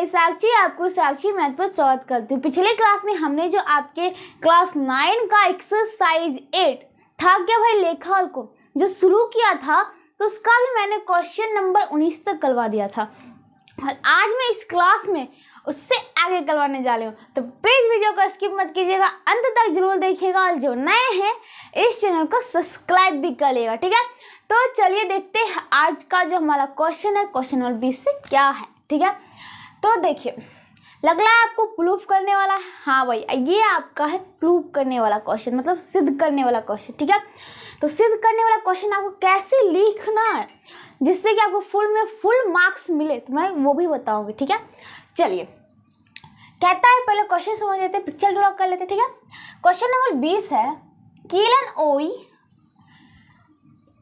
मैं साक्षी आपको साक्षी मैथ पर स्वागत करती हूँ। पिछले क्लास में हमने जो आपके क्लास 9 का एक्सरसाइज 8 था क्या भाई लेखा को जो शुरू किया था, तो उसका भी मैंने क्वेश्चन नंबर 19 तक करवा दिया था। और आज मैं इस क्लास में उससे आगे करवाने जा रही हूँ, तो प्लीज वीडियो को स्किप मत कीजिएगा, अंत तक जरूर देखिएगा और जो नए हैं इस चैनल को सब्सक्राइब भी कर लिएगा, ठीक है। तो चलिए देखते हैं आज का जो हमारा क्वेश्चन है, क्वेश्चन नंबर 20 से क्या है, ठीक है। तो देखिए, लग रहा है आपको प्रूफ करने वाला है। हाँ भाई, ये आपका है प्रूफ करने वाला क्वेश्चन, मतलब सिद्ध करने वाला क्वेश्चन, ठीक है। तो सिद्ध करने वाला क्वेश्चन आपको कैसे लिखना है जिससे कि आपको फुल मार्क्स मिले, तो मैं वो भी बताऊंगी, ठीक है। चलिए, कहता है पहले क्वेश्चन समझ लेते हैं, पिक्चर ड्रॉ कर लेते हैं, ठीक है। क्वेश्चन नंबर 20 है, किरण ओई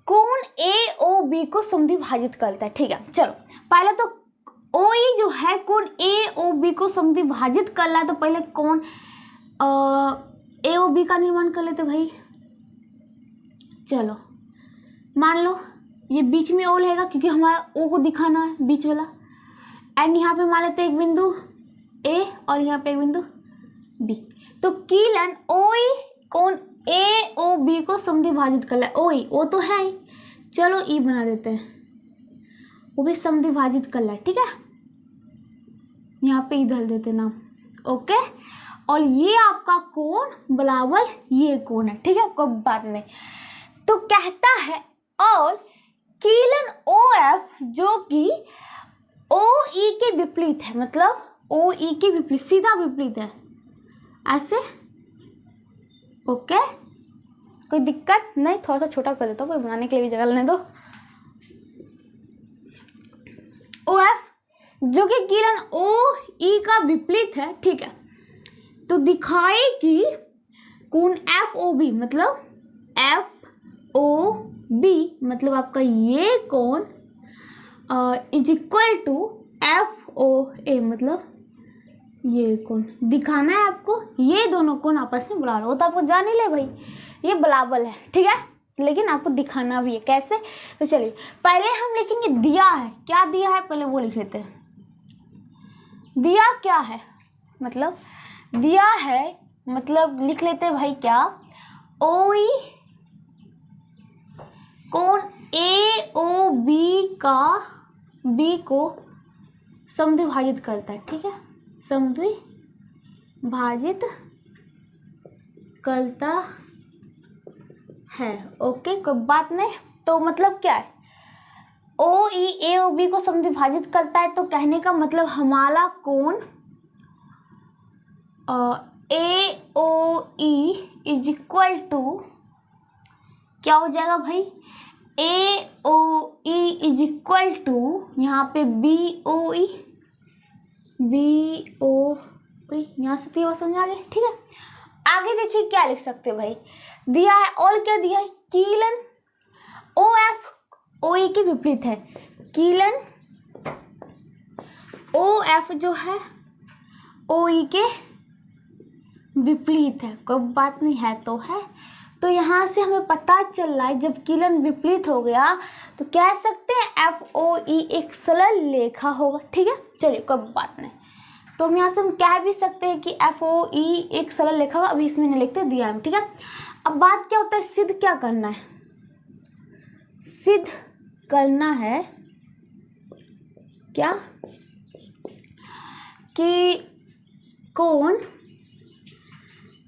कोण AOB को समद्विभाजित करता है, ठीक है। चलो, पहले तो OE जो है कोण AOB को समद्विभाजित कर रहा है, तो पहले कोण AOB का निर्माण कर लेते भाई। चलो, मान लो ये बीच में O रहेगा क्योंकि हमारा O को दिखाना है बीच वाला, एंड यहाँ पे मान लेते एक बिंदु A और यहाँ पे एक बिंदु B। तो किरण OE कोण AOB को समद्विभाजित कर रहा है। OE O तो है ही, चलो E बना देते हैं, वो भी समद्विभाजित कर रहा है, ठीक है। यहाँ पे इधर देते नाम, ओके। और ये आपका कोण बराबर ये कोण है, ठीक है, कोई बात नहीं। तो कहता है और किरण OF जो कि OE के विपरीत है, मतलब OE के विपरीत, सीधा विपरीत है, ऐसे, ओके। कोई दिक्कत नहीं, थोड़ा सा छोटा कर देता हूँ, कोई बनाने के लिए भी जगह लेने दो। OF जो कि किरण OE का विपरीत है, ठीक है। तो दिखाए कि कोण FOB, मतलब FOB मतलब आपका ये कोण इज इक्वल टू FOA, मतलब ये कोण दिखाना है आपको, ये दोनों कोण आपस में बराबर हो, तो आपको जान ही ले भाई ये बराबर है, ठीक है, लेकिन आपको दिखाना भी है कैसे। तो चलिए, पहले हम लिखेंगे दिया है, क्या दिया है पहले वो लिख लेते हैं। दिया क्या है, मतलब दिया है, मतलब लिख लेते हैं भाई क्या, OE कोण AOB का B को समद्विभाजित करता है, ठीक है, समद्विभाजित करता है, ओके, कोई बात नहीं। तो मतलब क्या है, OE AOB को समद्विभाजित करता है, तो कहने का मतलब हमारा कोण AOE इज इक्वल टू क्या हो जाएगा भाई, AOE इज इक्वल टू यहाँ पे BOE यहाँ से तो ये समझ आ गया, ठीक है। आगे देखिए क्या लिख सकते हैं भाई, दिया है और क्या दिया है, किरण OF OE के विपरीत है, किरण OF जो है OE के विपरीत है, कोई बात नहीं है तो है। तो यहाँ से हमें पता चल रहा है जब किरण विपरीत हो गया तो कह सकते हैं FOE एक सरल रेखा होगा, ठीक है। चलिए, कोई बात नहीं, तो हम यहाँ से हम कह भी सकते हैं कि FOE एक सरल रेखा होगा, अभी इसमें नहीं लिखते, दिया है, ठीक है। अब बात क्या होता है, सिद्ध क्या करना है, सिद्ध करना है क्या कि कोण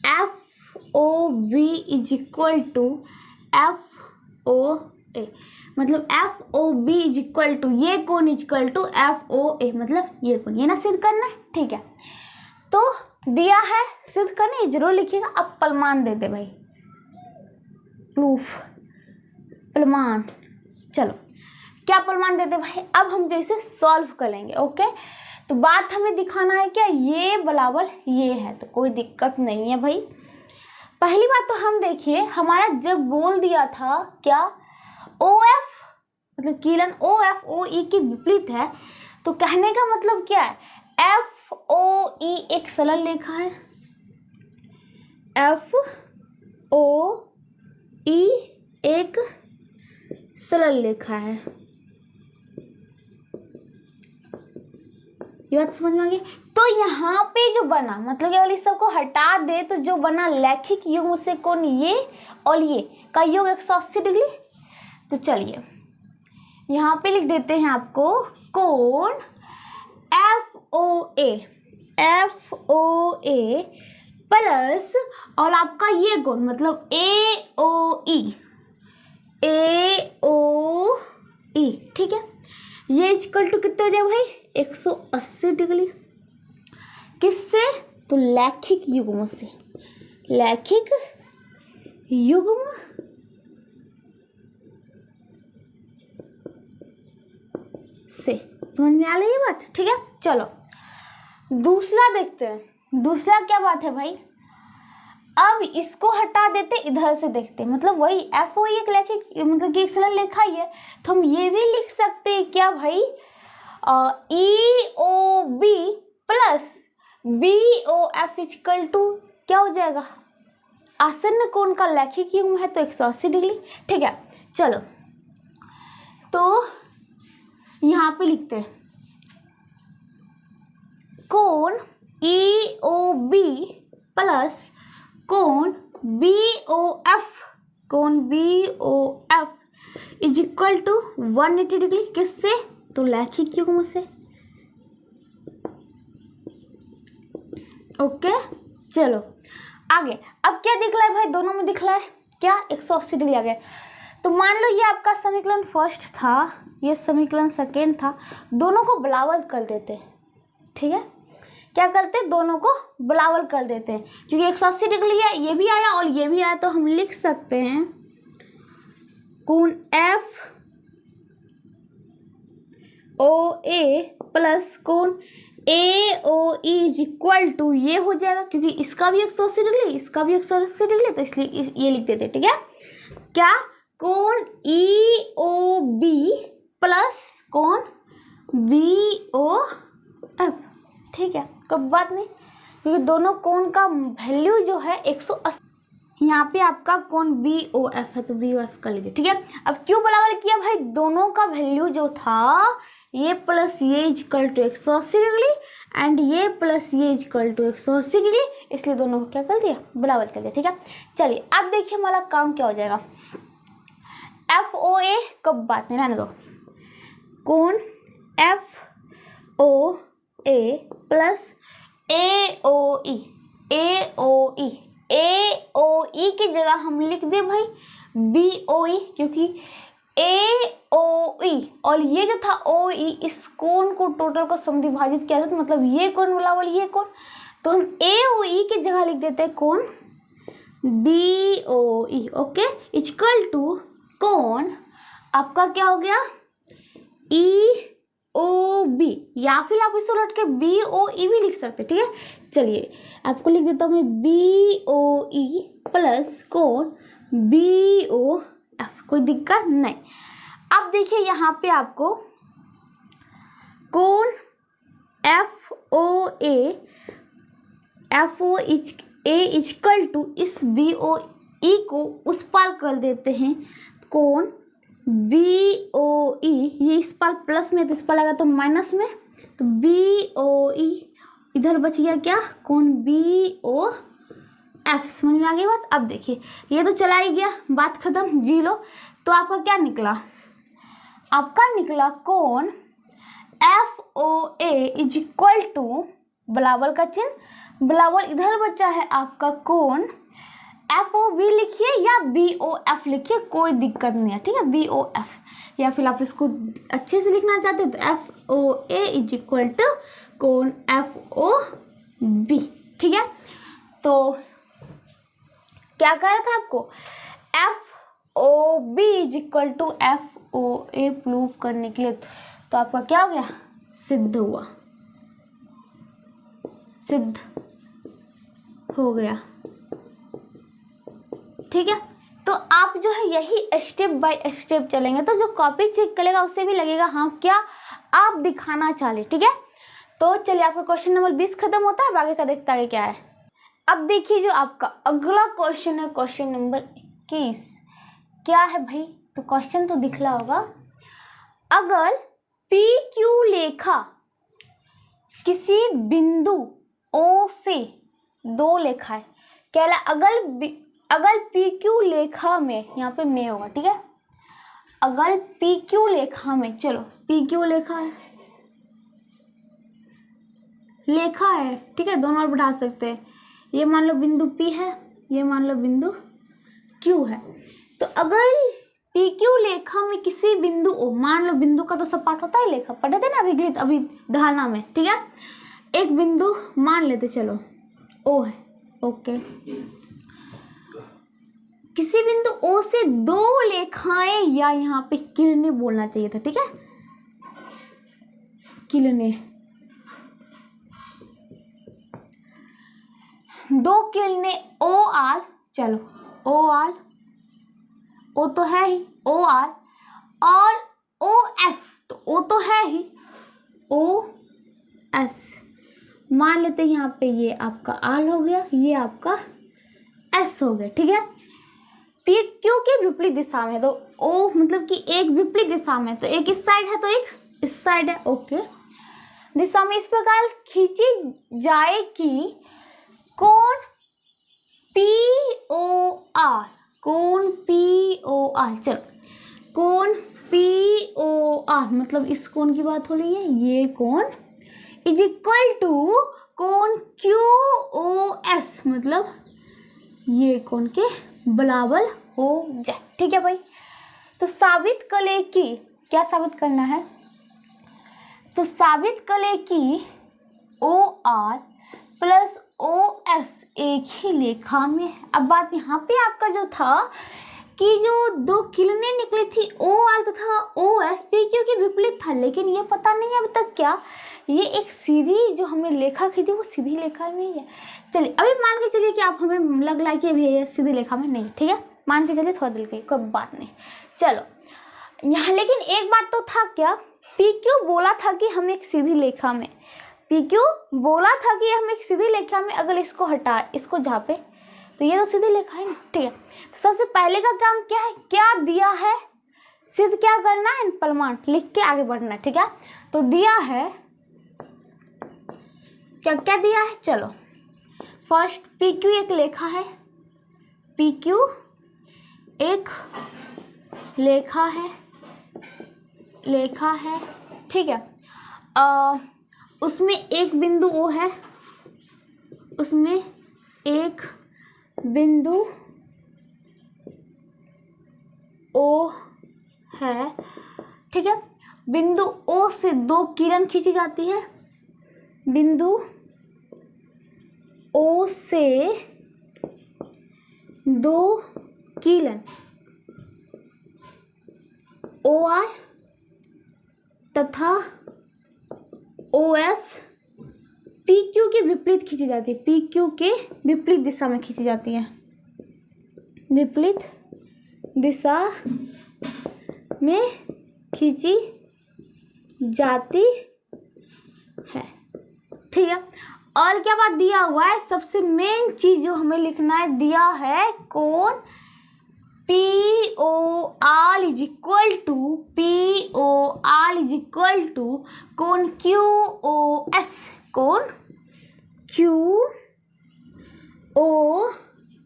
FOB is equal to FOA, मतलब FOB इज इक्वल टू ये कोण इज इक्वल टू FOA, मतलब ये कोण, ये ना सिद्ध करना है, ठीक है। तो दिया है, सिद्ध करना है, जरूर लिखिएगा। अब प्रमाण दे दे भाई, प्रूफ, प्रमाण। चलो, क्या प्रमाण देते भाई, अब हम जो इसे सॉल्व कर लेंगे, ओके। तो बात हमें दिखाना है क्या, ये बराबर ये है, तो कोई दिक्कत नहीं है भाई। पहली बात तो हम देखिए, हमारा जब बोल दिया था क्या, OF मतलब किरण OF OE के विपरीत है, तो कहने का मतलब क्या है, FOE एक सरल रेखा है, FOE एक सरल रेखा है, ये बात समझ में आ गई। तो यहाँ पे जो बना मतलब ये वाली सबको हटा दे तो जो बना लैखिक युग्म से कोण ये और ये का योग 180 डिग्री। तो चलिए यहाँ पे लिख देते हैं आपको कोण FOA प्लस और आपका ये कोण मतलब AOE ठीक है। ये इक्वल टू कितना हो जाए भाई 180 डिग्री। किससे? तो लैखिक युग्म से, लैखिक युग्म से। समझ में आ रही है बात? ठीक है, चलो दूसरा देखते हैं। दूसरा क्या बात है भाई, अब इसको हटा देते इधर से देखते, मतलब वही FOE एक लैखिक मतलब कि एक्सलन लिखा ही है तो हम ये भी लिख सकते हैं क्या भाई EOB plus BOF equal to क्या हो जाएगा, आसन्न कोण का लैखिक युग्म है तो 180 डिग्री। ठीक है, चलो तो यहाँ पे लिखते हैं कोण EOB प्लस कोण BOF, कोण BOF is equal to 180 degree. किससे? तो लैखिक युग्म से। ओके, चलो आगे। अब क्या दिख रहा है भाई, दोनों में दिख रहा है क्या 180 डिग्री आ गया। तो मान लो ये आपका समीकरण फर्स्ट था, ये समीकरण सेकेंड था, दोनों को बराबर कर देते। ठीक है, क्या करते हैं, दोनों को बराबर कर देते हैं क्योंकि 180 डिग्री है, ये भी आया और ये भी आया तो हम लिख सकते हैं कोण FOA प्लस कोण AOE इज इक्वल टू ये हो जाएगा क्योंकि इसका भी 180 डिग्री इसका भी 180 डिग्री तो इसलिए ये लिख देते। ठीक है, क्या कोण EOB प्लस कोण BOF। ठीक है, कोई बात नहीं क्योंकि दोनों कोण का वैल्यू जो है 180, यहाँ पे आपका कोण BOF है तो BOF कर लीजिए। ठीक है, अब क्यों बराबर किया भाई, दोनों का वैल्यू जो था ये प्लस ये इक्वल टू 180 डिग्री एंड ये प्लस ये इक्वल टू 180 डिग्री, इसलिए दोनों को क्या कर दिया, बराबर कर दिया। ठीक है, चलिए अब देखिए हमारा काम क्या हो जाएगा। FOA कब बात नहीं रहने दो, कोण FOA प्लस AOE की जगह हम लिख दे भाई BOE क्योंकि AOE और ये जो था OE इस कोण को टोटल को समद्विभाजित किया था तो मतलब ये कोण बराबर ये कोण, तो हम AOE की जगह लिख देते हैं कोण BOE। ओके, इक्वल टू कोण आपका क्या हो गया EOB या फिर आप इसको लौट के BOE भी लिख सकते। ठीक है, चलिए आपको लिख देता हूँ मैं BOE प्लस कोण BOF, कोई दिक्कत नहीं। अब देखिए यहाँ पे आपको कोण FOA इक्वल टू इस BOE को उस पार कर देते हैं, कोण BOE ये इस पार प्लस में तो इस पार लगा तो माइनस में, तो BOE इधर बच गया क्या, कोण BOF। समझ में आ गई बात। अब देखिए ये तो चला ही गया, बात खत्म, जी लो। तो आपका क्या निकला, आपका निकला कोण FOA इज इक्वल टू बराबर का चिन्ह, बराबर इधर बचा है आपका कोण FOB लिखिए या BOF लिखिए, कोई दिक्कत नहीं है। ठीक है, BOF या फिर आप इसको अच्छे से लिखना चाहते हैं तो FOA इज इक्वल टू कोण FOB। ठीक है, तो क्या कह रहा था आपको, FOB is equal to FOA prove करने के लिए, तो आपका क्या हो गया, सिद्ध हुआ, सिद्ध हो गया। ठीक है, तो आप जो है यही स्टेप बाय स्टेप चलेंगे तो जो कॉपी चेक करेगा उसे भी लगेगा हाँ क्या आप दिखाना चाहे। ठीक है, तो चलिए आपका क्वेश्चन नंबर 20 खत्म होता है, बाकी का देखते आगे क्या है। अब देखिए जो आपका अगला क्वेश्चन है क्वेश्चन नंबर 21, क्या है भाई, तो क्वेश्चन तो दिख रहा होगा, अगर PQ रेखा किसी बिंदु ओ से दो लेखा है, कह रहा अगर पी क्यू लेखा में, यहाँ पे में होगा, ठीक है, अगर पी क्यू लेखा में, चलो पी क्यू लेखा है, ठीक है, दोनों और बढ़ा सकते हैं। ये मान लो बिंदु P है, ये मान लो बिंदु Q है। तो अगर पी क्यू लेखा में किसी बिंदु O, मान लो बिंदु का तो सब पार्ट होता है लेखा, पढ़े थे ना अभी धारणा में, ठीक है। एक बिंदु मान लेते चलो O है, ओके। किसी बिंदु O से दो लेखाएं, या यहाँ पे किरणें बोलना चाहिए था, ठीक है, किरणें, दो किरणें ओ आर, चलो ओ आर, ओ तो है ही ओ आर, और ओ एस, तो ओ तो है ही ओ एस, मान लेते हैं यहाँ पे ये आपका आर हो गया, ये आपका एस हो गया, ठीक है। पी क्यू की विपरीत दिशा में, तो ओ मतलब कि एक विपरीत दिशा में, तो एक इस साइड है तो एक इस साइड है, ओके। दिशा में इस प्रकार खींची जाए कि कोण पी ओ आर, कोण पी ओ आर, चलो कोण पी ओ आर मतलब इस कोण की बात हो रही है, ये कोण इज इक्वल टू कोण क्यू ओ एस, मतलब ये कोण के बराबर हो जाए, ठीक है भाई। तो साबित करें कि, क्या साबित करना है, तो साबित करें कि O R plus O S एक ही लेखा में है। अब बात यहाँ पे आपका जो था कि जो दो किरणें निकली थी ओ आर तथा ओ एस पी क्यू के विपरीत था, लेकिन ये पता नहीं अभी तक क्या ये एक सीधी जो हमने लेखा खींची वो सीधी लेखा में ही है। चलिए अभी मान के चलिए कि आप हमें लग रहा है कि अभी ये सीधी लेखा में नहीं, ठीक है, मान के चलिए थोड़ा दिल की कोई बात नहीं। चलो यहाँ लेकिन एक बात तो था, क्या पी क्यू बोला था कि हम एक सीधी लेखा में, पी क्यू बोला था कि हम एक सीधी लेखा में अगर इसको हटा इसको झापे तो ये तो सीधी लेखा है ना, ठीक है। तो सबसे पहले का काम क्या है, क्या दिया है, सिद्ध क्या करना है, प्रमाण लिख के आगे बढ़ना है, ठीक है। तो दिया है, क्या क्या दिया है, चलो फर्स्ट पी क्यू एक लेखा है, पी क्यू एक लेखा है, ठीक है। उसमें एक बिंदु ओ है, उसमें एक बिंदु ओ है, ठीक है। बिंदु ओ से दो किरण खींची जाती है, बिंदु ओ से दो किरण ओ आर तथा ओ एस पी क्यू के विपरीत खींची जाती है, पी क्यू के विपरीत दिशा में खींची जाती है, विपरीत दिशा में खींची जाती है, ठीक है। और क्या बात दिया हुआ है, सबसे मेन चीज जो हमें लिखना है, दिया है कोण P O R is equal to कोण क्यू ओ एस, कोण क्यू ओ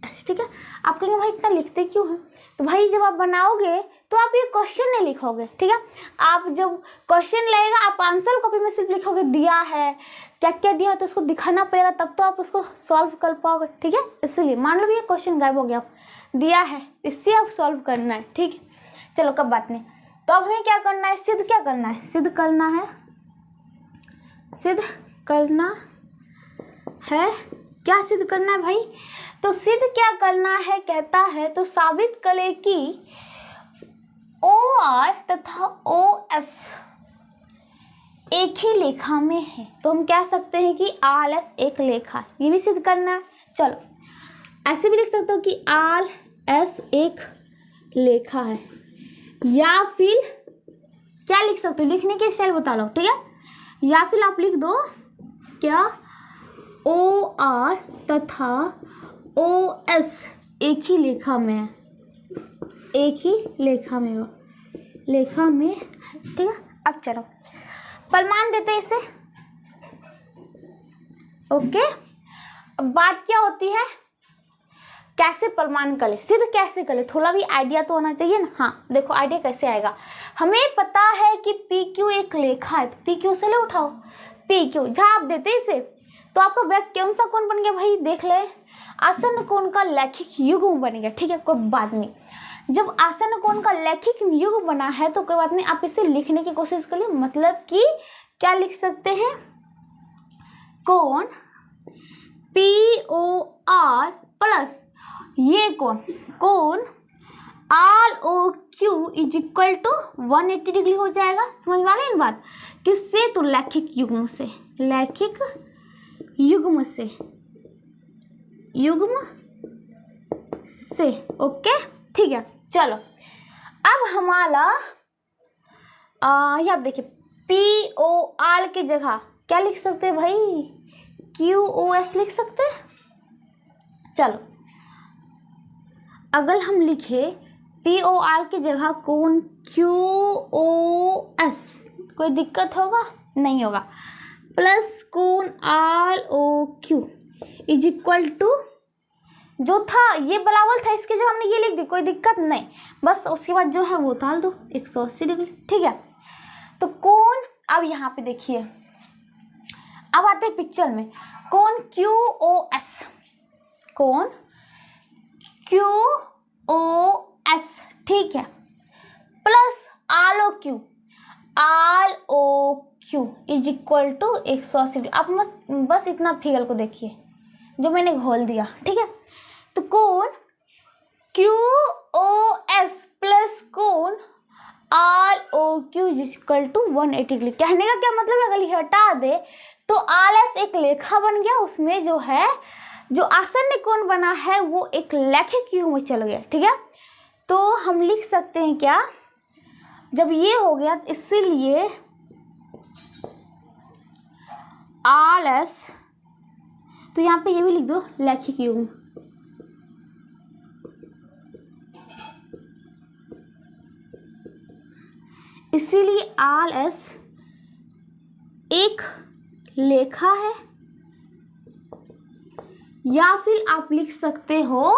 एस, ठीक है। आप कहेंगे भाई इतना लिखते क्यों हैं, तो भाई जब आप बनाओगे तो आप ये क्वेश्चन नहीं लिखोगे, ठीक है। आप जब क्वेश्चन लगेगा आप आंसर कॉपी में सिर्फ लिखोगे दिया है, क्या क्या दिया है तो उसको दिखाना पड़ेगा, तब तो आप उसको सॉल्व कर पाओगे, ठीक है। इसलिए मान लो ये क्वेश्चन गायब हो गया, दिया है इससे आप सॉल्व करना है, ठीक है। चलो कब बात नहीं, तो अब हमें क्या करना है, सिद्ध क्या करना है, सिद्ध करना है, क्या सिद्ध करना है भाई, तो सिद्ध क्या करना है, कहता है तो साबित करें कि ओ आर तथा ओ एस एक ही लेखा में है, तो हम कह सकते हैं कि आर एस एक लेखा है, ये भी सिद्ध करना है। चलो ऐसे भी लिख सकते हो कि आर एस एक लेखा है, या फिर क्या लिख सकते हो, लिखने के स्टाइल बता लो, ठीक है। या फिर आप लिख दो क्या, ओ आर तथा ओ एस एक ही लेखा में है, एक ही लेखा में हो, लेखा में, ठीक है। अब चलो प्रमाण देते हैं इसे, ओके, अब बात क्या होती है, कैसे प्रमाण करें, सिद्ध कैसे करें, थोड़ा भी आइडिया तो होना चाहिए ना। हाँ देखो आइडिया कैसे आएगा, हमें पता है कि पी क्यू एक लेखा है, तो पी क्यू से ले उठाओ, पी क्यू जहाँ आप देते इसे तो आपका वाक्य कौन सा कोण बन गया भाई, देख ले, आसन्न कोण का लैखिक युग्म बन गया। ठीक है, कोई बात नहीं, जब आसन्न कोण का लैखिक युग्म बना है तो कोई बात नहीं, आप इसे लिखने की कोशिश करिए। मतलब कि क्या लिख सकते हैं, कोण पी ओ आर प्लस ये कोण R O Q is equal to 180 degree हो जाएगा। समझ में आ रही है बात, किससे, तो लैखिक युग्म से, लैखिक युग्म से, युग्म से। ओके ठीक है, चलो अब हमारा यहाँ देखिए पी ओ आर की जगह क्या लिख सकते हैं भाई, क्यू ओ एस लिख सकते हैं। चलो अगर हम लिखे पी ओ आर की जगह कोण क्यू ओ एस, कोई दिक्कत होगा, नहीं होगा, प्लस कोण R O Q is equal to, जो था ये बराबर था, इसके जगह हमने ये लिख दी, कोई दिक्कत नहीं, बस उसके बाद जो है वो उतार दो 180 डिग्री। ठीक है, तो कोण, अब यहाँ पे देखिए, अब आते हैं पिक्चर में, कोण क्यू ओ एस, कोण क्यू ओ एस, ठीक है, plus R O Q, R O Q is equal to 180 degree. आप बस इतना फिगर को देखिए जो मैंने घोल दिया। ठीक है, तो कोण क्यू ओ एस प्लस कोण R O Q is equal to 180 degree. कहने का क्या मतलब है, अगर ये हटा दे तो आर एस एक लेखा बन गया, उसमें जो है जो आसन्न कोण बना है वो एक लैखिक युग्म में चल गया। ठीक है, तो हम लिख सकते हैं क्या, जब ये हो गया इसीलिए आर एस, तो यहाँ पे ये भी लिख दो लैखिक युग्म, इसीलिए आर एस एक लेखा है, या फिर आप लिख सकते हो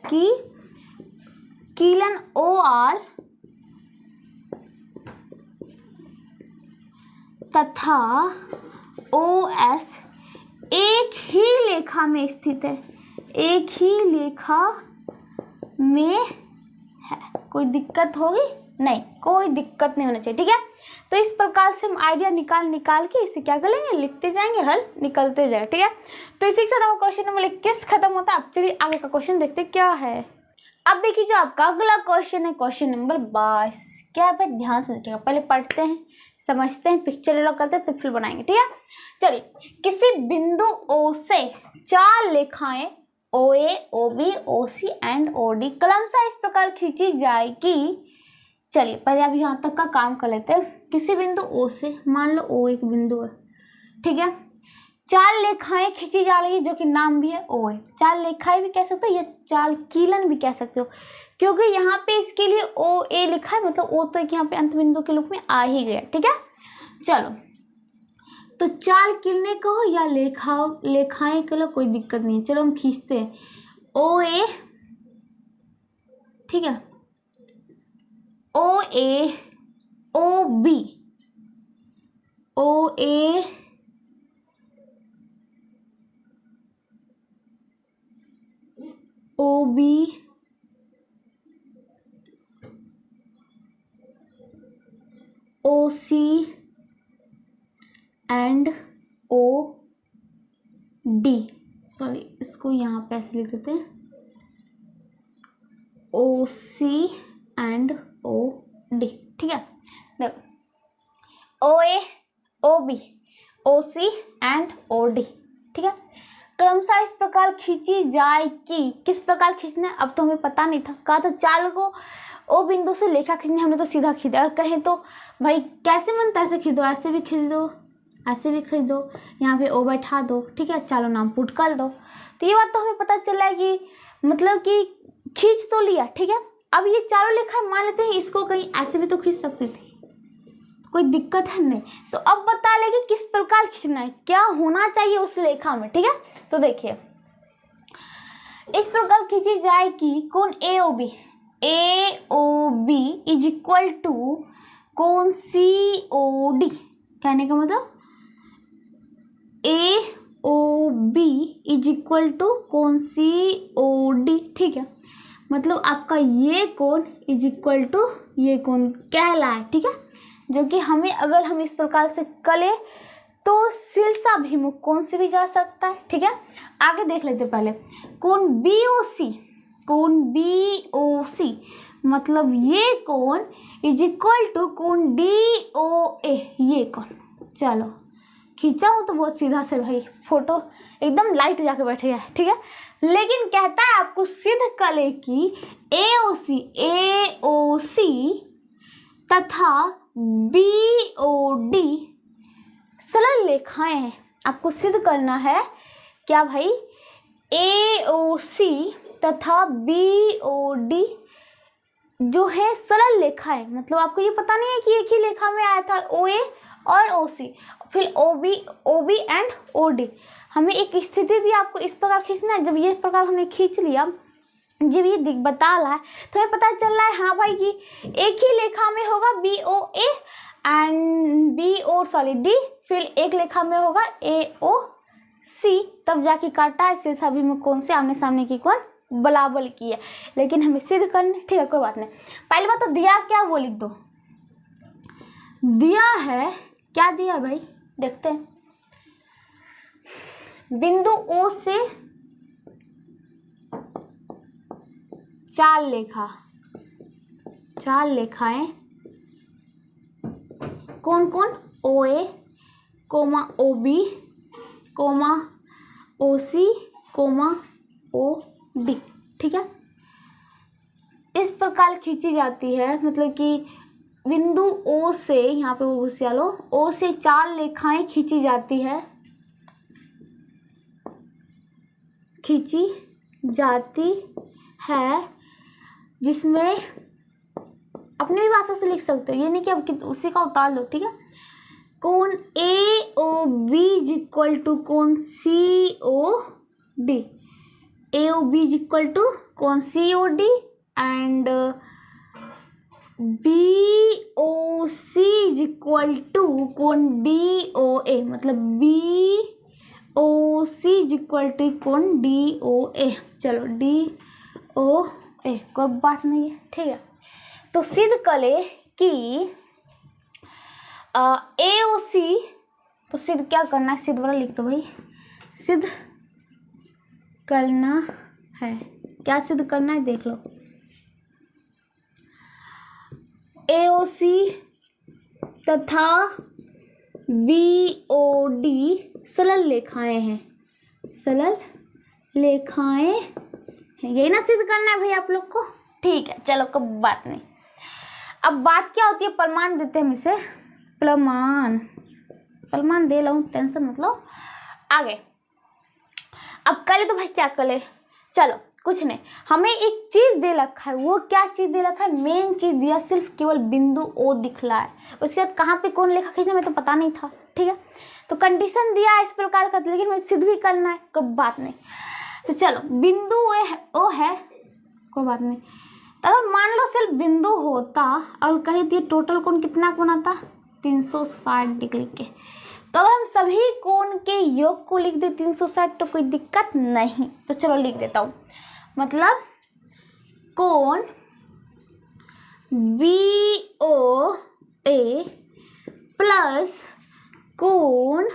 कि कीलन ओ आर तथा ओ एस एक ही लेखा में स्थित है, एक ही लेखा में है। कोई दिक्कत होगी नहीं, कोई दिक्कत नहीं होना चाहिए। ठीक है, तो इस प्रकार से हम आइडिया निकाल के इसे क्या कर लेंगे, लिखते जाएंगे, हल निकलते जाएगा। ठीक है, तो इसी के साथ क्वेश्चन नंबर 21 खत्म होता है। अब चलिए आगे का क्वेश्चन देखते क्या है। अब देखिए जो आपका अगला क्वेश्चन है, क्वेश्चन नंबर 22। क्या है भाई, ध्यान से देखिएगा, पहले पढ़ते हैं, समझते हैं, पिक्चर डेवलप करते हैं, तो फिर बनाएंगे। ठीक है, चलिए, किसी बिंदु ओ से 4 रेखाएं O A, O B, O C and O D क्रमशः इस प्रकार खींची जाए कि, चलिए पहले अब यहाँ तक का काम कर लेते हैं। किसी बिंदु ओ से, मान लो ओ एक बिंदु है, ठीक है, 4 रेखाएं खींची जा रही है, जो कि नाम भी है ओ है। 4 रेखाएं भी कह सकते हो या 4 कीलन भी कह सकते हो, क्योंकि यहाँ पे इसके लिए ओ ए लिखा है, मतलब ओ तो यहाँ पे अंत बिंदु के रूप में आ ही गया। ठीक है, चलो तो 4 किलने कहो या लेखाएं कहो, कोई दिक्कत नहीं है। चलो हम खींचते हैं ओ ए, ठीक है, O A, O B, O A, O B, O C and O D. Sorry, इसको यहाँ पे ऐसे लिख देते हैं, ओ सी एंड ओ डी। ठीक है, देखो O A, O B, O C and O D. ठीक है, क्रमशः इस प्रकार खींची जाए कि, किस प्रकार खींचना है अब तो हमें पता नहीं था, कहा था 4 को ओ बिंदु से लेखा खींचने, हमने तो सीधा खींचा। और कहें तो भाई कैसे बनता है, ऐसे खींच दो, ऐसे भी खींच दो, ऐसे भी खींच दो, यहाँ पे ओ बैठा दो। ठीक है, चलो नाम पुट कर दो, तो ये बात तो हमें पता चला है कि मतलब कि खींच तो लिया। ठीक है, अब ये चारों लेखा मान लेते हैं, इसको कहीं ऐसे भी तो खींच सकती थी, कोई दिक्कत है नहीं। तो अब बता ले कि किस प्रकार खींचना है, क्या होना चाहिए उस रेखा में, ठीक है। तो देखिए इस प्रकार खींची जाए कि कोण A O B is equal to कोण सी ओ डी। कहने का मतलब A O B is equal to कोण सी ओ डी, ठीक है। मतलब आपका ये कोण इज इक्वल टू ये कोण कहलाए, ठीक है। जो कि हमें अगर हम इस प्रकार से करें तो शीर्षाभिमुख कोण से भी जा सकता है, ठीक है। आगे देख लेते पहले कोण बी ओ सी मतलब ये कोण इज इक्वल टू कोण डी ओ ए, ये कोण। चलो खींचा हूँ तो बहुत सीधा से भाई, फोटो एकदम लाइट जाके बैठे है, ठीक है। लेकिन कहता है आपको सिद्ध करें कि ए ओ सी तथा बी ओ डी सरल रेखाएं हैं। आपको सिद्ध करना है क्या भाई, ए ओ सी तथा बी ओ डी जो है सरल रेखाएं। मतलब आपको ये पता नहीं है कि एक ही रेखा में आया था ओ ए और ओ सी, फिर O B and O D. हमें एक स्थिति दी आपको इस प्रकार खींचना है। जब ये प्रकार हमने खींच लिया, जब ये बता रहा है तो हमें पता चल रहा है हाँ भाई कि एक ही रेखा में होगा B O A and D, फिर एक रेखा में होगा ए ओ सी, तब जाके काटा है शीर्षाभिमुख कोण से आमने सामने की कोण बराबर की है। लेकिन हमें सिद्ध करना, ठीक है, कोई बात नहीं। पहली बात तो दिया क्या वो लिख दो। दिया है, क्या दिया भाई देखते हैं। बिंदु ओ से 4 रेखाएं कौन ओ ए कोमा ओ बी कोमा ओ सी कोमा ओ डी, ठीक है। इस प्रकार खींची जाती है। मतलब कि बिंदु ओ से, यहाँ पे वो घुसिया लो, ओ से 4 रेखाएं खींची जाती है, जिसमें अपनी भी भाषा से लिख सकते हो, ये नहीं कि अब उसी का उतार लो, ठीक है। कोण A O B is equal to कोण C O D, A O B is equal to कोण C O D and B O C is equal to कोण डी ओ ए। मतलब B O C is equal to कोण D O A. चलो D O ए, कोई बात नहीं है, ठीक है। तो सिद्ध करें कि ए ओ सी, तो सिद्ध क्या करना है, सिद्ध वाला लिख दो भाई। सिद्ध करना है, क्या सिद्ध करना है देख लो। ए ओ सी तथा बी ओ डी सरल रेखाएं हैं, यही ना सिद्ध करना है भाई आप लोग को, ठीक है। चलो कोई बात नहीं। अब बात क्या होती है, प्रमाण देते हैं हम इसे, प्रमाण दे लो, टेंशन मतलब। आगे अब करे तो भाई क्या करे, चलो कुछ नहीं, हमें एक चीज दे रखा है। वो क्या चीज दे रखा है, मेन चीज दिया, सिर्फ केवल बिंदु ओ दिखला है। उसके बाद कहाँ पे कौन रेखा खींचना मैं तो पता नहीं था, ठीक है। तो कंडीशन दिया है इस प्रकार का, लेकिन मुझे सिद्ध भी करना है, कोई बात नहीं। तो चलो बिंदु ओ है, कोई बात नहीं। तो अगर मान लो सिर्फ बिंदु होता और कही थी टोटल कोण कितना कोण आता 360 डिग्री के, तो अगर हम सभी कोण के योग को लिख दे 360 तो कोई दिक्कत नहीं। तो चलो लिख देता हूँ। मतलब कोण बी ओ ए प्लस कोण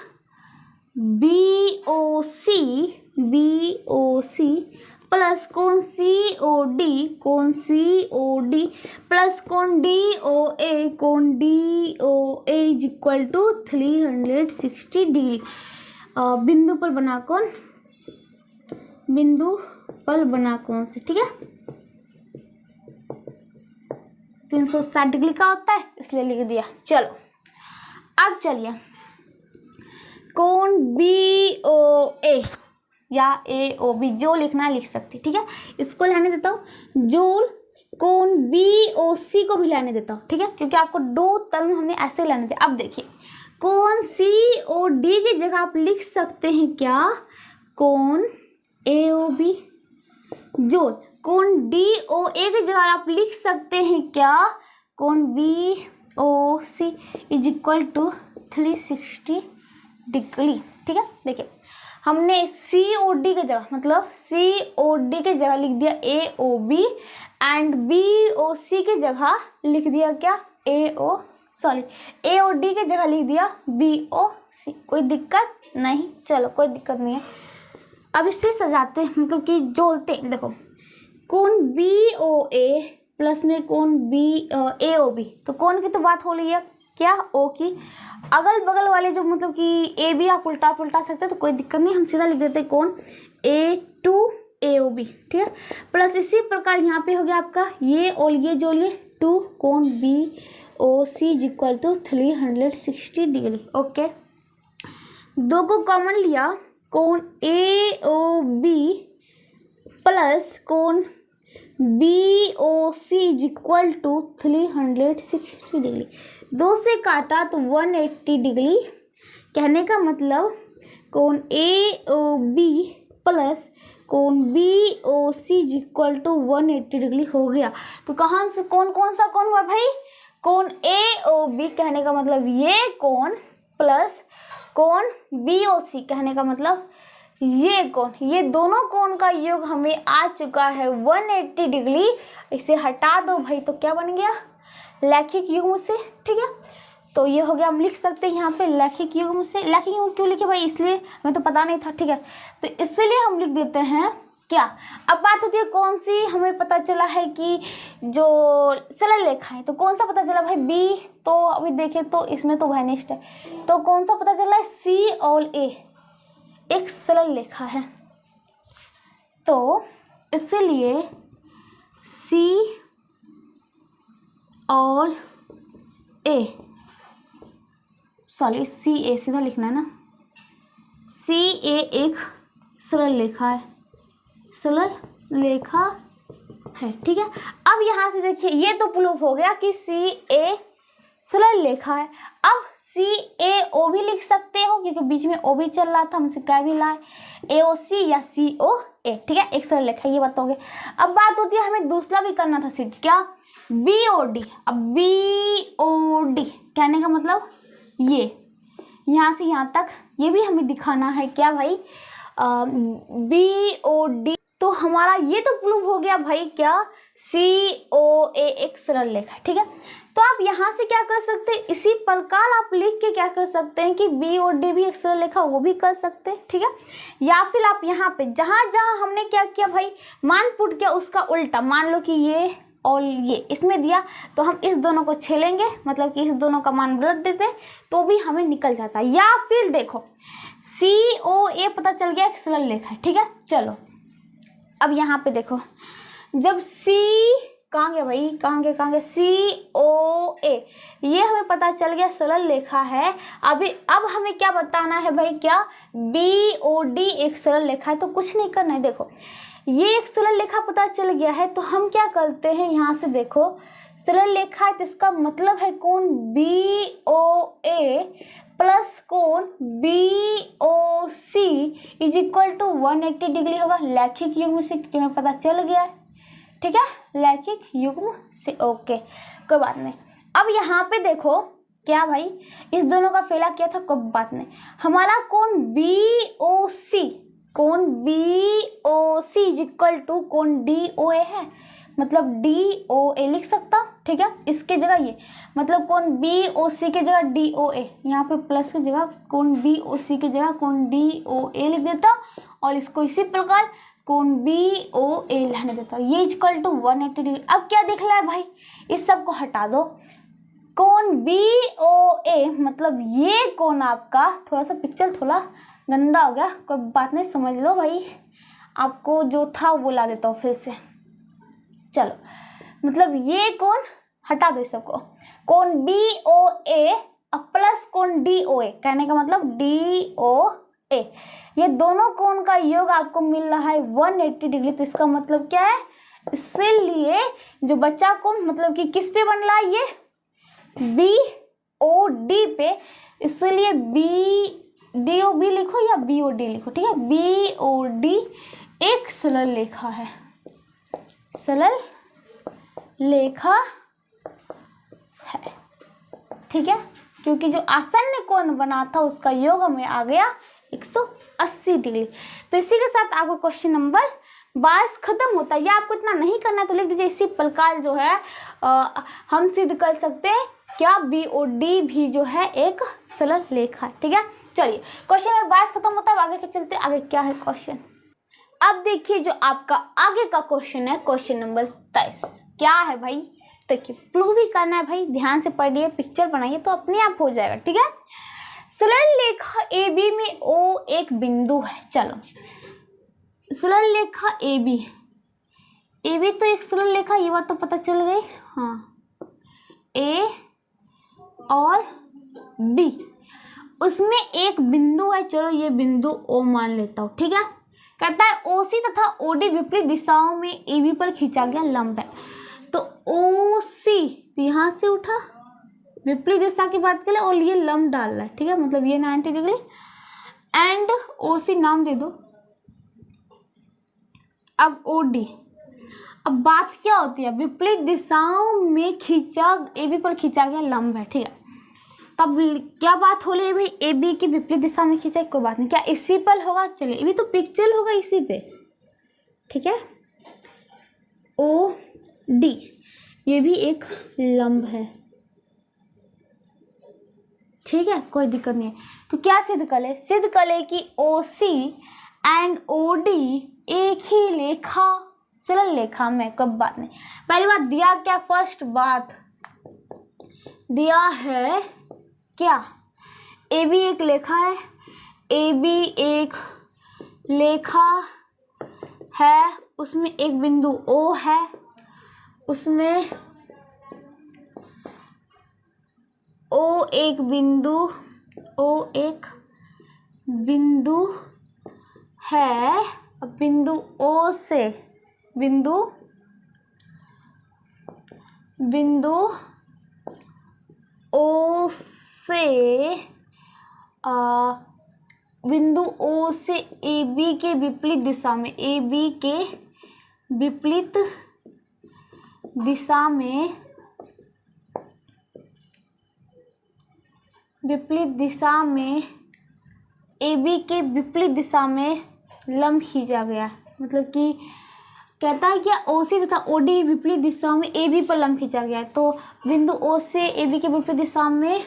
बी ओ सी प्लस कोण सी ओ डी प्लस कोण D O A is equal to 360 degree. बिंदु पर बना कोण से, ठीक है। 360 डिग्री का होता है इसलिए लिख दिया। चलो अब चलिए कोण बी ओ ए या ए ओ बी जो लिखना है लिख सकती, ठीक है। इसको लिखने देता हूँ। जो कोण BOC को भी लाने देता हूँ, ठीक है, क्योंकि आपको दो टर्म हमने ऐसे लाने थे। अब देखिए कोण COD की जगह आप लिख सकते हैं क्या, कोण AOB जोड़ कोण DOA की जगह आप लिख सकते हैं क्या, कोण BOC is equal to 360 degree, ठीक है। देखिए हमने COD की जगह मतलब COD की जगह लिख दिया AOB एंड BOC की जगह लिख दिया क्या AOD की जगह लिख दिया BOC। कोई दिक्कत नहीं, चलो कोई दिक्कत नहीं है। अब इसे सजाते हैं, मतलब कि जोड़ते हैं। देखो कोण BOA प्लस में कोण AOB, तो कोण की तो बात हो रही है क्या, O की। अगल बगल वाले जो मतलब कि AB आप उल्टा पुल्टा सकते हैं, तो कोई दिक्कत नहीं, हम सीधा लिख देते हैं कोण A2 AOB, ठीक है। प्लस इसी प्रकार यहाँ पे हो गया आपका ये और ये जोड़िए 2 कोण BOC is equal to 360 degree, okay. दो को कॉमन लिया, कोण AOB प्लस कोण BOC is equal to 360 degree. दो से काटा तो 180 डिग्री, कहने का मतलब कोण AOB प्लस कोण BOC is equal to 180 degree हो गया। तो कहाँ से कौन सा कोण हुआ भाई, कोण AOB, कहने का मतलब ये कोण प्लस कोण BOC, कहने का मतलब ये कोण, ये दोनों कोण का योग हमें आ चुका है 180 डिग्री। इसे हटा दो भाई, तो क्या बन गया, रैखिक युग्म से, ठीक है। तो ये हो गया, हम लिख सकते हैं यहाँ पे रैखिक युग्म से। रैखिक युग्म क्यों लिखे भाई, इसलिए हमें तो पता नहीं था, ठीक है, तो इसलिए हम लिख देते हैं क्या। अब बात होती है कौन सी, हमें पता चला है कि जो सरल रेखा है, तो कौन सा पता चला भाई, B, तो अभी देखें तो इसमें तो वैनिस्ट है, तो कौन सा पता चला है, C और A एक सरल रेखा है, तो इसलिए C और A, सॉरी CA सीधा लिखना है ना, CA एक सरल रेखा है, सरल रेखा है, ठीक है। अब यहाँ से देखिए ये तो प्रूफ हो गया कि CA सरल रेखा है। अब CAO भी लिख सकते हो, क्योंकि बीच में O भी चल रहा था, हमसे क्या भी लाए, AOC या COA, ठीक है, एक सरल रेखा, ये बताओगे। अब बात होती है हमें दूसरा भी करना था सिद्ध, क्या, BOD। अब BOD कहने का मतलब ये यहाँ से यहाँ तक, ये भी हमें दिखाना है क्या भाई, BOD। तो हमारा ये तो प्रूव हो गया भाई क्या, COA एक सरल रेखा, ठीक है। तो आप यहाँ से क्या कर सकते हैं, इसी प्रकार आप लिख के क्या कर सकते हैं कि BOD भी एक सरल रेखा, वो भी कर सकते हैं, ठीक है। या फिर आप यहाँ पे जहाँ जहाँ हमने क्या किया भाई, मान पुट किया उसका उल्टा, मान लो कि ये और ये इसमें दिया, तो हम इस दोनों को छेलेंगे, मतलब कि इस दोनों का मान उलट देते तो भी हमें निकल जाता है। या फिर देखो COA पता चल गया एक सरल रेखा है, ठीक है। चलो अब यहाँ पे देखो, जब कहाँ गया भाई, कहाँ गया COA, ये हमें पता चल गया सरल रेखा है। अब हमें क्या बताना है भाई, क्या BOD एक सरल रेखा है, तो कुछ नहीं करना है। देखो ये एक सरल रेखा पता चल गया है, तो हम क्या करते हैं, यहाँ से देखो सरल रेखा है, तो इसका मतलब है कोण BOA प्लस कोण BOC is equal to 180 degree होगा, रैखिक युग्म से, क्योंकि हमें पता चल गया है, ठीक है, रैखिक युग्म से, ओके, कोई बात नहीं। अब यहाँ पे देखो क्या भाई, इस दोनों का फैला किया था, कोई बात नहीं। हमारा कोण BOC इज इक्वल टू कोण DOA है, मतलब DOA लिख सकता हूँ, ठीक है, इसके जगह ये, मतलब कोण BOC की जगह DOA, यहाँ पे प्लस की जगह कोण BOC की जगह कोण DOA लिख देता, और इसको इसी प्रकार कोण BOA लिखने देता हूँ, ये इक्वल टू 180 डिग्री। अब क्या दिख रहा है भाई, इस सब को हटा दो, कोण BOA मतलब ये कोण आपका, थोड़ा सा पिक्चर थोड़ा गंदा हो गया, कोई बात नहीं, समझ लो भाई, आपको जो था वो ला देता हूँ फिर से। चलो मतलब ये कोण हटा दो, इस सबको, कोण BOA प्लस कोण DOA, कहने का मतलब DOA, ये दोनों कोण का योग आपको मिल रहा है 180 डिग्री। तो इसका मतलब क्या है, इसीलिए जो बच्चा को मतलब कि किस पे बन रहा है ये BOD पे, इसलिए BDOB लिखो या BOD लिखो, ठीक है। BOD एक सरल लेखा है, सरल लेखा है, ठीक है, क्योंकि जो आसन्न कोण बना था उसका योग में आ गया 180 डिग्री। तो इसी के साथ आपको क्वेश्चन नंबर 22 खत्म होता है। या आपको इतना नहीं करना है तो लिख दीजिए इसी प्रकार जो है हम सिद्ध कर सकते हैं क्या BOD भी जो है एक सरल लेखा है, ठीक है। चलिए क्वेश्चन नंबर 22 खत्म होता है, आगे के चलते आगे क्या है क्वेश्चन। अब देखिए जो आपका आगे का क्वेश्चन है क्वेश्चन नंबर 23। क्या है भाई, देखिए प्रूव भी करना है भाई, ध्यान से पढ़िए, पिक्चर बनाइए तो अपने आप हो जाएगा, ठीक है। सरल लेखा AB में O एक बिंदु है। चलो सरल लेखा AB तो एक सरल लेखा, ये बात तो पता चल गई। हाँ, A और B, उसमें एक बिंदु है, चलो ये बिंदु O मान लेता हूँ, ठीक है। कहता है OC तथा OD विपरीत दिशाओं में AB पर खींचा गया लंब है। तो OC यहाँ से उठा, विपरीत दिशा की बात करें और ये लंब डाल रहा है, ठीक है, मतलब ये 90 डिग्री एंड OC नाम दे दो। अब OD, अब बात क्या होती है, विपरीत दिशाओं में खींचा AB पर खींचा गया लंब है, ठीक है। तब क्या बात हो रही है भाई, AB की विपरीत दिशा में खींचा, कोई बात नहीं, क्या इसी पर होगा, चलिए ये भी तो पिक्चर होगा इसी पे, ठीक है। OD ये भी एक लंब है, ठीक है, कोई दिक्कत नहीं है। तो क्या सिद्ध कर ले, सिद्ध कर ले कि OC एंड OD एक ही लेखा सरल लेखा में, कब बात नहीं। पहली बात दिया क्या, फर्स्ट बात दिया है क्या, AB एक लेखा है, AB एक लेखा है, उसमें एक बिंदु O है, उसमें O एक बिंदु है, बिंदु O से बिंदु O से AB के विपरीत दिशा में, AB के विपरीत दिशा में, AB के विपरीत दिशा में लंब खींचा गया, मतलब कि कहता है क्या OC तथा OD विपरीत दिशा में AB पर लंब खींचा गया है। तो बिंदु O से AB के विपरीत दिशा में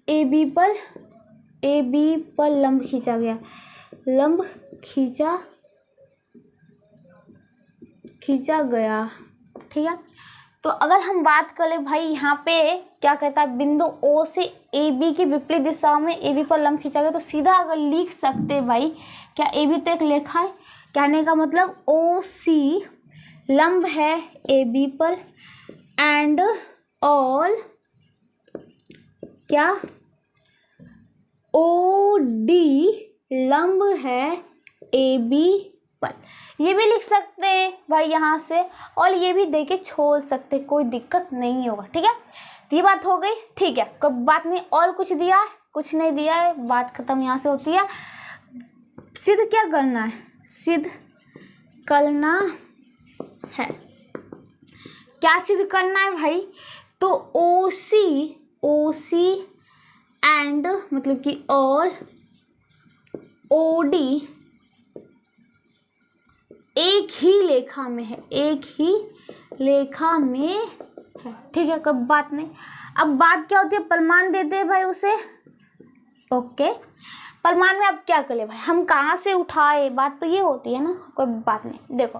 AB पर लंब खींचा गया, लंब खींचा गया, ठीक है। तो अगर हम बात करें भाई यहाँ पे क्या कहता है, बिंदु O से AB की विपरीत दिशा में AB पर लंब खींचा गया, तो सीधा अगर लिख सकते भाई क्या AB तो एक लेखा है, कहने का मतलब OC लंब है AB पर एंड ऑल क्या OD लंब है AB पर। ये भी लिख सकते हैं भाई यहाँ से, और ये भी देके छोड़ सकते, कोई दिक्कत नहीं होगा, ठीक है। तो ये बात हो गई, ठीक है, कोई बात नहीं। और कुछ दिया है, कुछ नहीं दिया है, बात खत्म यहाँ से होती है। सिद्ध क्या करना है, सिद्ध करना है, क्या सिद्ध करना है भाई, तो OC एंड मतलब कि ऑल OD एक ही लेखा में है, ठीक है, कब बात नहीं। अब बात क्या होती है, प्रमाण देते हैं भाई उसे, ओके। प्रमाण में अब क्या करें भाई, हम कहाँ से उठाए, बात तो ये होती है ना, कोई बात नहीं। देखो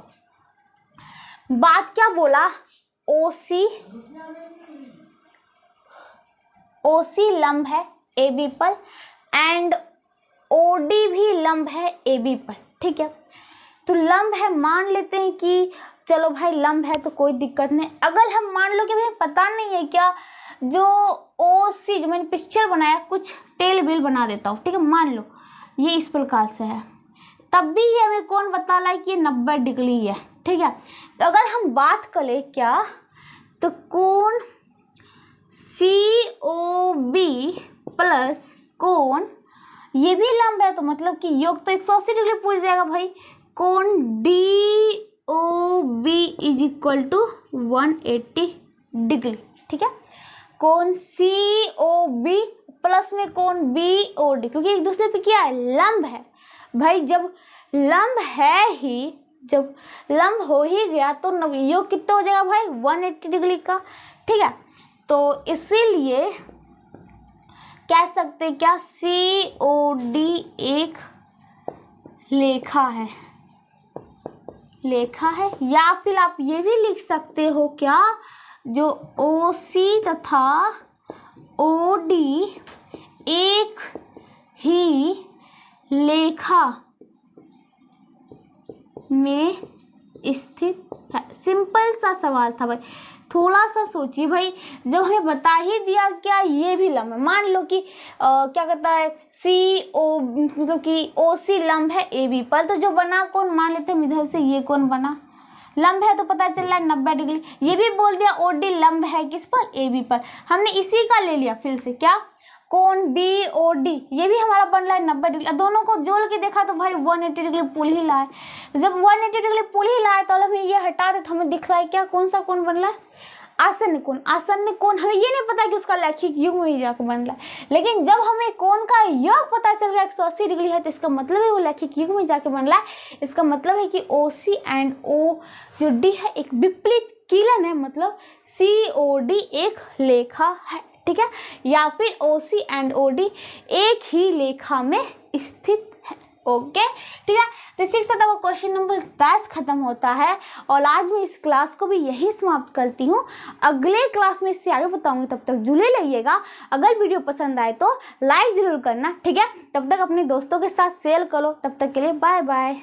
बात क्या बोला, OC लंब है AB पर एंड OD भी लंब है AB पर, ठीक है। तो लंब है, मान लेते हैं कि चलो भाई लंब है तो कोई दिक्कत नहीं। अगर हम मान लो कि भाई पता नहीं है क्या, जो OC जो मैंने पिक्चर बनाया कुछ टेल बिल बना देता हूँ, ठीक है, मान लो ये इस प्रकार से है, तब भी ये हमें कौन बता रहा है कि ये 90 डिग्री है, ठीक है। तो अगर हम बात करें क्या, तो कोण COB प्लस कोण, ये भी लंब है तो मतलब कि योग तो 180 डिग्री पूछ जाएगा भाई। कोण DOB is equal to 180 degree, ठीक है। कोण COB प्लस में कोण BOD, क्योंकि एक दूसरे पे क्या है, लंब है भाई। जब लंब है ही, जब लंब हो ही गया तो योग कितना हो जाएगा भाई, 180 डिग्री का, ठीक है। तो इसीलिए कह सकते हैं क्या, COD एक लेखा है, या फिर आप ये भी लिख सकते हो क्या, जो OC तथा OD एक ही लेखा में स्थित है। सिंपल सा सवाल था भाई, थोड़ा सा सोचिए भाई। जब हमें बता ही दिया क्या ये भी लंब है, मान लो कि क्या कहता है CO मतलब कि OC लंब है AB पर, तो जो बना कौन, मान लेते हैं इधर से ये कौन बना, लंब है तो पता चल रहा है 90 डिग्री। ये भी बोल दिया OD लंब है किस पर, AB पर। हमने इसी का ले लिया फिर से क्या, कोण BOD, ये भी हमारा बन रहा है 90 डिग्री। दोनों को जोड़ के देखा तो भाई 180 डिग्री पुल ही लाए। जब 180 डिग्री पुल ही लाए तो हमें ये हटा दे तो हमें दिख रहा है क्या, कौन सा कोण बन रहा है, आसन्न कोण। आसन्न कोण हमें ये नहीं पता कि उसका लैखिक युग में ही जाकर बन रहा है, लेकिन जब हमें कोण का योग पता चल गया 180 डिग्री है, तो इसका मतलब है वो लैखिक युग में जाके बन रहा है। इसका मतलब है कि OC एंड O जो D है एक विपरीत किरण है, मतलब COD एक लेखा है, ठीक है, या फिर OC एंड OD एक ही लेखा में स्थित है। ओके, ठीक है। तो इसी के साथ आपका क्वेश्चन नंबर 10 खत्म होता है और आज मैं इस क्लास को भी यही समाप्त करती हूँ। अगले क्लास में इससे आगे बताऊंगी, तब तक जुड़े रहिएगा। अगर वीडियो पसंद आए तो लाइक जरूर करना, ठीक है। तब तक अपने दोस्तों के साथ शेयर करो। तब तक के लिए बाय बाय।